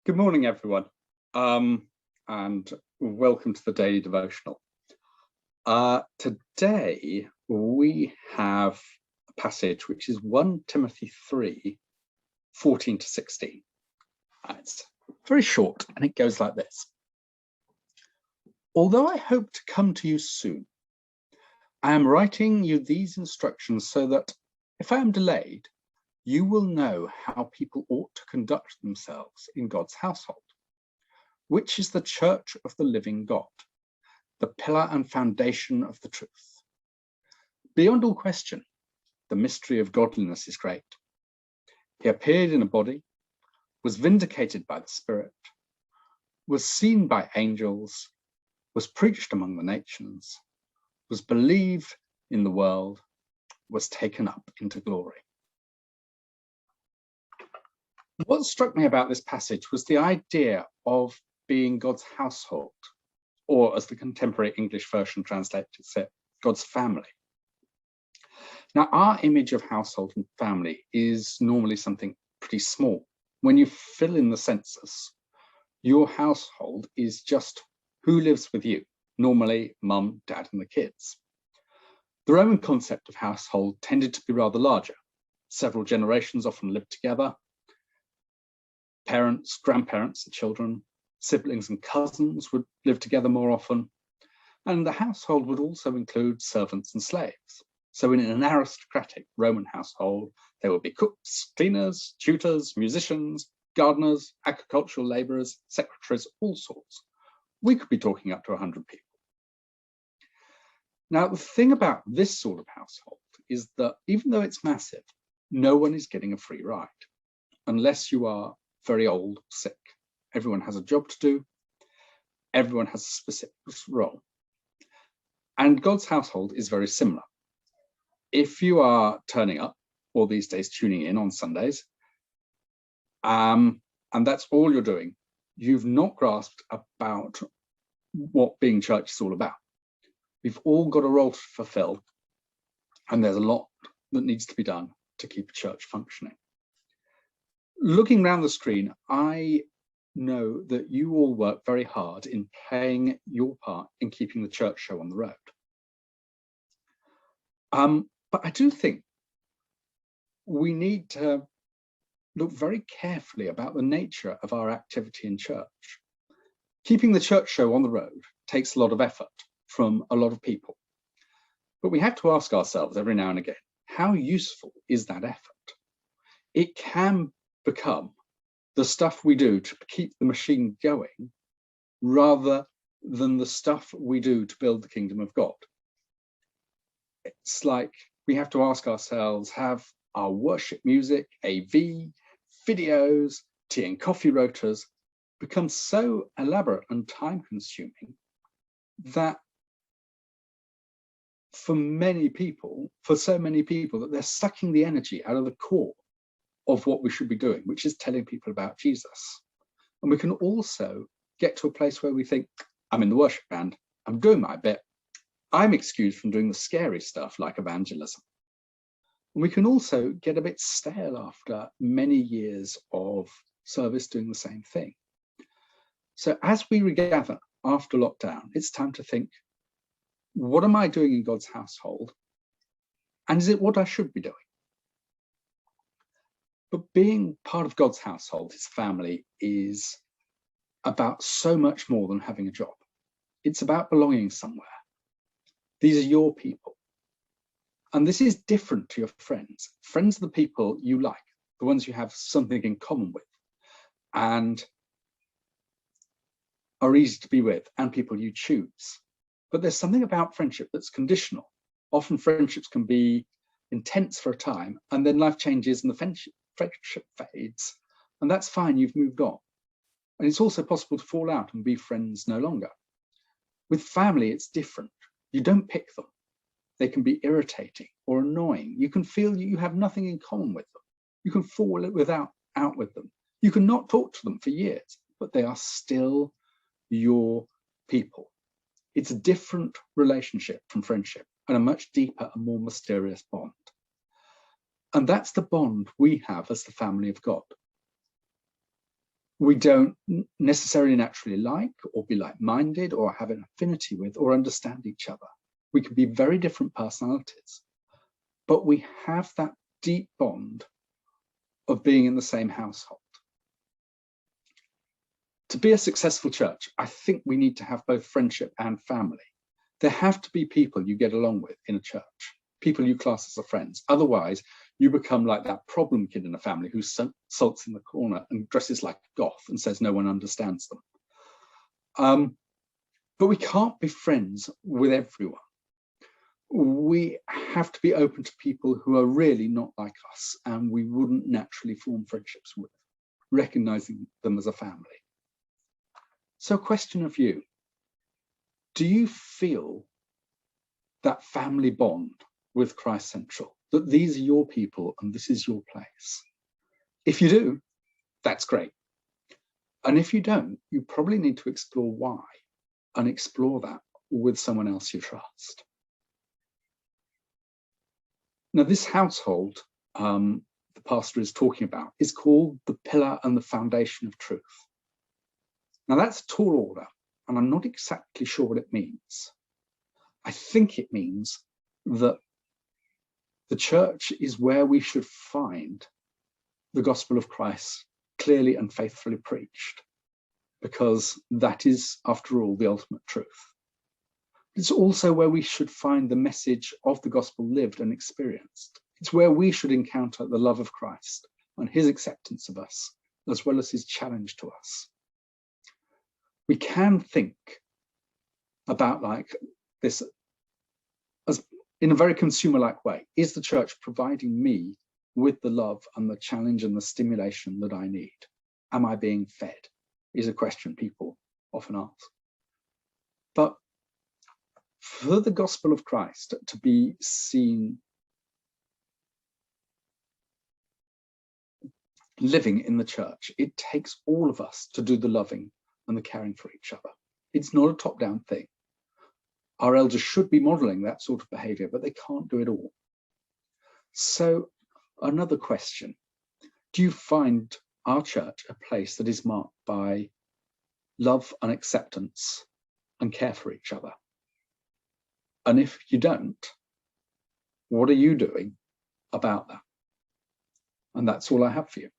Good morning, everyone, and welcome to the Daily Devotional. Today, we have a passage which is 1 Timothy 3, 14 to 16. It's very short, and it goes like this. Although I hope to come to you soon, I am writing you these instructions so that if I am delayed, you will know how people ought to conduct themselves in God's household, which is the church of the living God, the pillar and foundation of the truth. Beyond all question, the mystery of godliness is great. He appeared in a body, was vindicated by the Spirit, was seen by angels, was preached among the nations, was believed in the world, was taken up into glory. What struck me about this passage was the idea of being God's household, or as the contemporary English version translates it, God's family. Now, our image of household and family is normally something pretty small. When you fill in the census, your household is just who lives with you, normally mum, dad, and the kids. The Roman concept of household tended to be rather larger. Several generations often lived together. Parents, grandparents, and children, siblings and cousins would live together more often. And the household would also include servants and slaves. So in an aristocratic Roman household, there would be cooks, cleaners, tutors, musicians, gardeners, agricultural labourers, secretaries, all sorts. We could be talking up to 100 people. Now, the thing about this sort of household is that even though it's massive, no one is getting a free ride, unless you are very old, sick. Everyone has a job to do. Everyone has a specific role. And God's household is very similar. If you are turning up, or these days tuning in on Sundays, and that's all you're doing, you've not grasped about what being church is all about. We've all got a role to fulfill, and there's a lot that needs to be done to keep a church functioning. Looking around the screen, I know that you all work very hard in playing your part in keeping the church show on the road. But I do think we need to look very carefully about the nature of our activity in church. Keeping the church show on the road takes a lot of effort from a lot of people. But we have to ask ourselves every now and again, how useful is that effort? It can become the stuff we do to keep the machine going rather than the stuff we do to build the kingdom of God. It's like we have to ask ourselves, have our worship music, AV, videos, tea and coffee rotas become so elaborate and time consuming that for so many people, that they're sucking the energy out of the core of what we should be doing, which is telling people about Jesus. And we can also get to a place where we think, I'm in the worship band, I'm doing my bit, I'm excused from doing the scary stuff like evangelism. And we can also get a bit stale after many years of service doing the same thing. So as we regather after lockdown, it's time to think, what am I doing in God's household? And is it what I should be doing? But being part of God's household, his family, is about so much more than having a job. It's about belonging somewhere. These are your people. And this is different to your friends. Friends are the people you like, the ones you have something in common with, and are easy to be with, and people you choose. But there's something about friendship that's conditional. Often friendships can be intense for a time, and then life changes and the friendship fades, and that's fine, you've moved on. And it's also possible to fall out and be friends no longer. With family, it's different. You don't pick them. They can be irritating or annoying. You can feel you have nothing in common with them. You can fall out with them. You can not talk to them for years, but they are still your people. It's a different relationship from friendship, and a much deeper and more mysterious bond. And that's the bond we have as the family of God. we don't necessarily naturally like or be like-minded or have an affinity with or understand each other. We can be very different personalities, but we have that deep bond of being in the same household. To be a successful church, I think we need to have both friendship and family. There have to be people you get along with in a church, people you class as friends. Otherwise, you become like that problem kid in a family who sulks in the corner and dresses like a goth and says no one understands them. But we can't be friends with everyone. We have to be open to people who are really not like us and we wouldn't naturally form friendships with, recognizing them as a family. So, question of you, do you feel that family bond with Christ Central, that these are your people and this is your place? If you do, that's great. And if you don't, you probably need to explore why and explore that with someone else you trust. Now, this household the pastor is talking about is called the pillar and the foundation of truth. Now, that's a tall order, and I'm not exactly sure what it means. I think it means that the church is where we should find the gospel of Christ clearly and faithfully preached, because that is, after all, the ultimate truth. It's also where we should find the message of the gospel lived and experienced. It's where we should encounter the love of Christ and his acceptance of us, as well as his challenge to us. We can think about like this as in a very consumer-like way. Is the church providing me with the love and the challenge and the stimulation that I need? Am I being fed? Is a question people often ask. But for the gospel of Christ to be seen living in the church, it takes all of us to do the loving and the caring for each other. It's not a top-down thing. Our elders should be modeling that sort of behavior, but they can't do it all. So another question, do you find our church a place that is marked by love and acceptance and care for each other? And if you don't, what are you doing about that? And that's all I have for you.